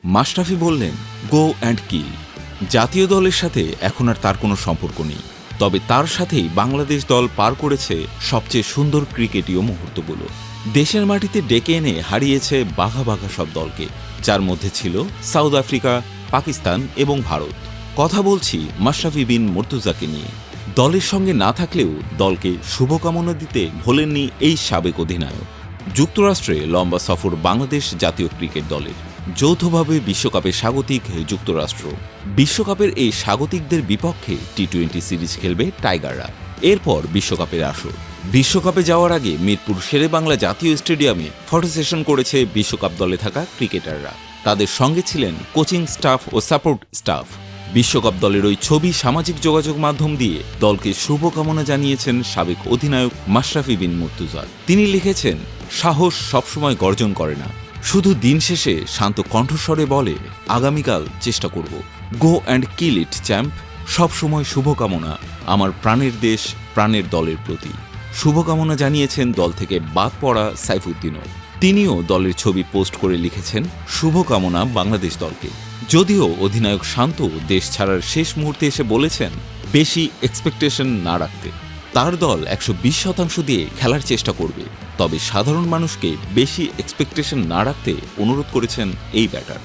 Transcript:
মাশরাফি বললেন, go and kill. জাতীয় দলের সাথে এখন আর তার কোনো সম্পর্ক নেই, তবে তার সাথেই বাংলাদেশ দল পার করেছে সবচেয়ে সুন্দর ক্রিকেটীয় মুহূর্তগুলো। দেশের মাটিতে ডেকে এনে হারিয়েছে বাঘা বাঘা সব দলকে, যার মধ্যে ছিল সাউথ আফ্রিকা, পাকিস্তান এবং ভারত। কথা বলছি মাশরাফি বিন মুর্তজাকে নিয়ে। দলের সঙ্গে না থাকলেও দলকে শুভকামনা দিতে ভোলেননি এই সাবেক অধিনায়ক। যুক্তরাষ্ট্রে লম্বা সফর বাংলাদেশ জাতীয় ক্রিকেট দলের। যৌথভাবে বিশ্বকাপে স্বাগতিক যুক্তরাষ্ট্র। বিশ্বকাপের এই স্বাগতিকদের বিপক্ষে টি-20 সিরিজ খেলবে টাইগাররা। এরপর বিশ্বকাপের আসর। বিশ্বকাপে যাওয়ার আগে মিরপুর শেরেবাংলা জাতীয় স্টেডিয়ামে ফটো সেশন করেছে বিশ্বকাপ দলে থাকা ক্রিকেটাররা। তাদের সঙ্গে ছিলেন কোচিং স্টাফ ও সাপোর্ট স্টাফ। বিশ্বকাপ দলের ওই ছবি সামাজিক যোগাযোগ মাধ্যম দিয়ে দলকে শুভকামনা জানিয়েছেন সাবেক অধিনায়ক মাশরাফি বিন মুর্তজা। তিনি লিখেছেন, সাহস সবসময় গর্জন করে না, শুধু দিন শেষে শান্ত কণ্ঠস্বরে বলে, আগামীকাল চেষ্টা করব। Go and kill it champ. সবসময় শুভকামনা আমার প্রাণের দেশ, প্রাণের দলের প্রতি। শুভকামনা জানিয়েছেন দল থেকে বাদ পড়া সাইফুদ্দিনও। তিনিও দলের ছবি পোস্ট করে লিখেছেন, শুভকামনা বাংলাদেশ দলকে। যদিও অধিনায়ক শান্ত দেশ ছাড়ার শেষ মুহূর্তে এসে বলেছেন বেশি এক্সপেকটেশন না রাখতে। তার দল 120% দিয়ে খেলার চেষ্টা করবে, তবে সাধারণ মানুষকে বেশি এক্সপেকটেশন না রাখতে অনুরোধ করেছেন এই ব্যাটার।